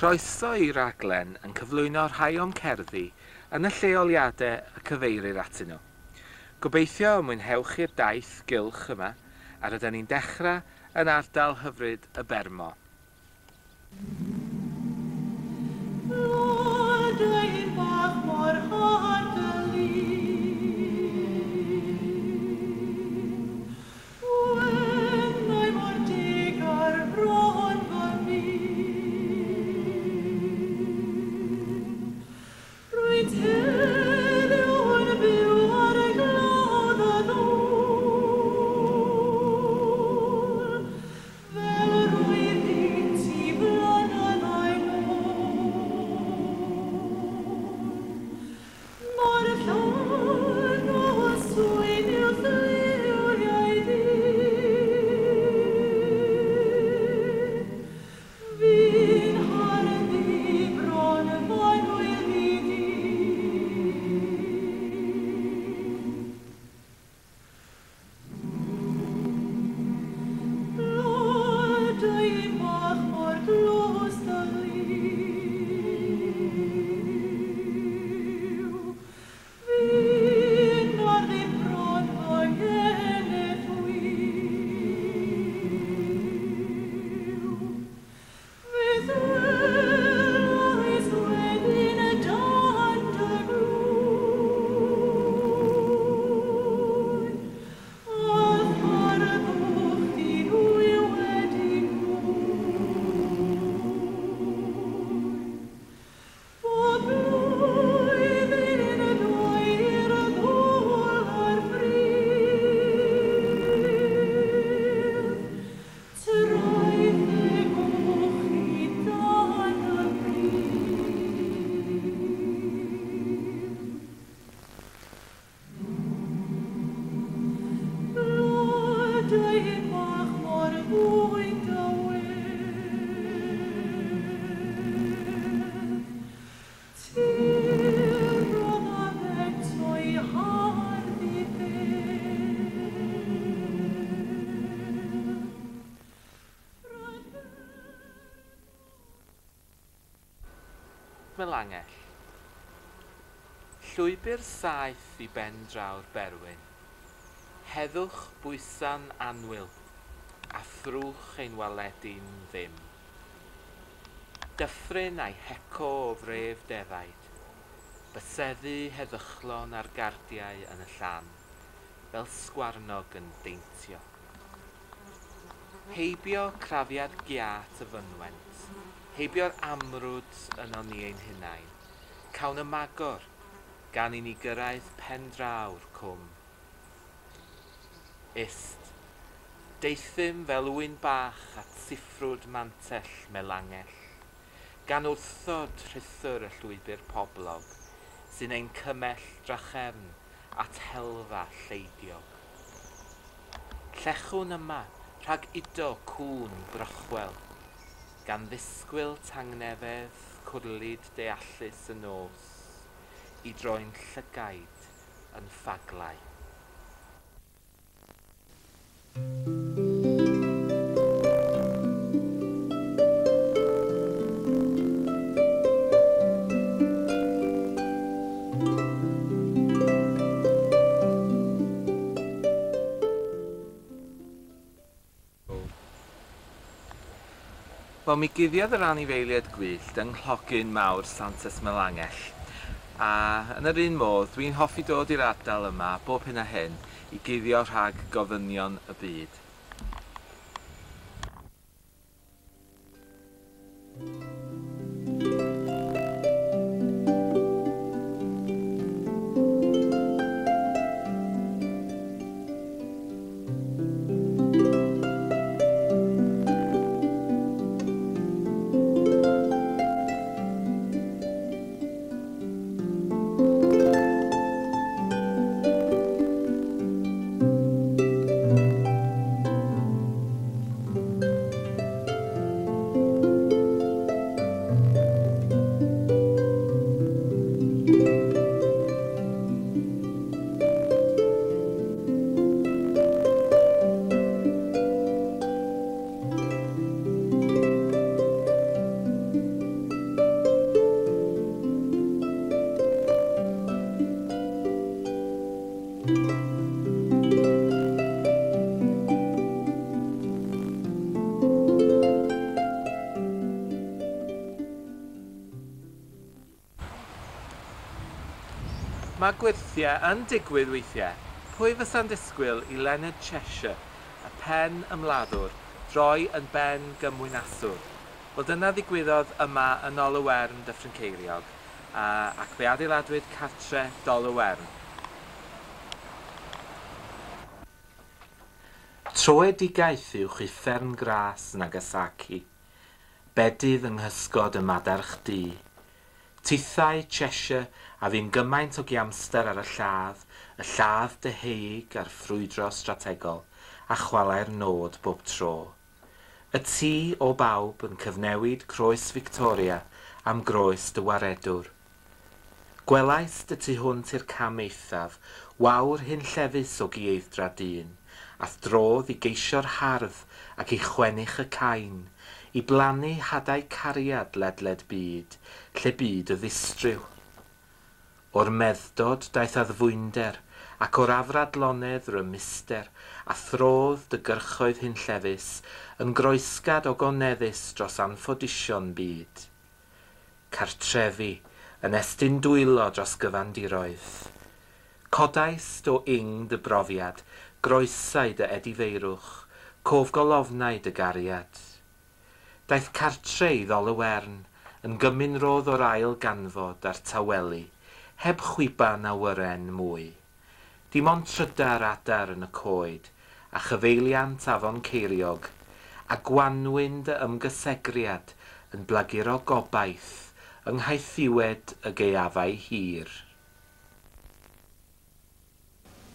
Croeso i raglen yn cyflwyno rhai o'm cerddi yn y lleoliadau y cyfeirir atyn nhw. Gobeithio y mwynhewch i'r daith gylch yma a rydyn ni'n dechrau yn ardal hyfryd y Bermo. Melangell. Llwybr saeth i ben draw'r Berwyn. Heddwch bwysan anwyl, a thrwch ein waledyn ddim. Dyffryn a'i heco o fref defaid, byseddu heddychlon ar gardiau yn y llan, fel sgwarnog yn deintio. Heibio crafiad giat y fynwent, heibio'r amrwd yn o'n i ein hunain, cawn y magor, gan i ni gyrraedd pen draw'r cwm. Ist, deithym fel wyn bach at siffrwd mantell melangell, gan wrthod rhythur y llwybr poblog, sy'n ein cymell drachefn at helfa lleidiog. Llechwn yma rhag ido cwn brychwel, gan ddisgwyl tangnefedd cwrlid deallus y nos, i droi'n llygaid yn ffaglau. Wel, mi guddiodd yr anifeiliaid gwyllt yng nghlogyn mawr Santes Melangell. A yn yr un modd, dwi'n hoffi dod i'r ardal yma bob hyn a hyn i guddio rhag gofynion y byd. Mae gwirthiau yn digwydd weithiau. Pwy fysa'n disgwyl i Leonard Cheshire, y pen ymladdwr, droi yn ben gymwynaswr? Wel, dyna ddigwyddodd yma yn Olywern, Dyffryn Ceiriog, ac fe adeiladwyd cartre Dolywern. Troedigaeth uwch uffern gras Nagasaki, bedydd yng nghysgod y madarch du. Tithau Cheshire a fi'n gymaint o giamster ar y lladd deheig a'r ffrwydro strategol, a chwalau'r nod bob tro. Y tŷ o bawb yn cyfnewid croes Victoria am groes dy waredwr. Gwelais dy tu hwnt i'r cam eithaf, wawr hyn llefus o gieiddra dyn, ath drodd i geisio'r hardd ac i chwennych y cain, i blannu hadau cariad ledled byd, lle byd y ddistryw. O'r meddod daeth addfwynder, ac o'r afradlonedd rymister, a throdd dy gyrchoedd hyn llefus, yn groesgad o goneddus dros anffodision byd. Cartrefi, yn estyn dwylo dros gyfandiroedd. Codais do ing dy brofiad, groesau dy edifeirwch, cofgolofnau dy gariad. Daeth cartre i Ddolywern, yn gymunrodd o'r ail ganfod a'r taweli, heb chwiban a wyren mwy. Dim ond trydar adar yn y coed, a chyfeiliant afon Ceiriog, a gwanwyn dy ymgysegriad yn blaguro gobaith yng nghaethiwed y gaeafau hir.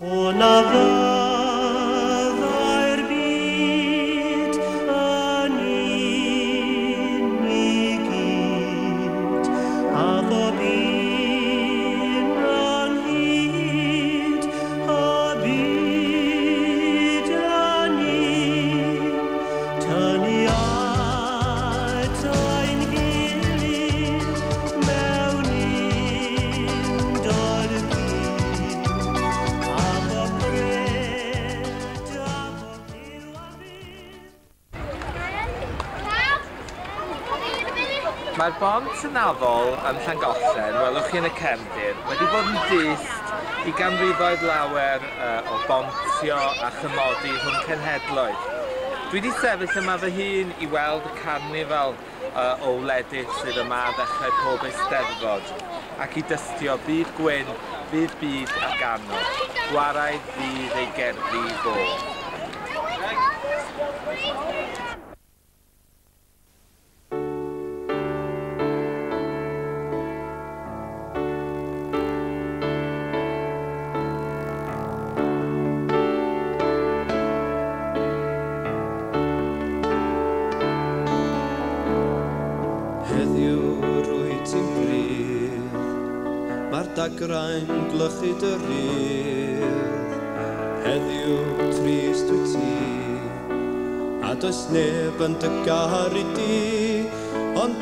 O na fyddai'r byd yn un i gyd, a ddo byd yn hyd y byd yn un, tynnu atau'n gilydd mewn un dorfi. Mae'r bont yn afol yn Llangollen, welwch chi yn y cefndir, wedi bod yn dyst i ganrifoedd lawer o bontio a chymodi rhwng cenhedloedd. Dwi wedi sefyll yma fy hun i weld y carnifal o wledydd sydd yma ddechrau pob Eisteddfod, ac i dystio byd gwyn, fydd byd ac anodd, gwaraidd fydd ei gerddi bod. Dagrain glychu dy rydd, heddiw trist wyt ti, a does neb yn dy garu di, ond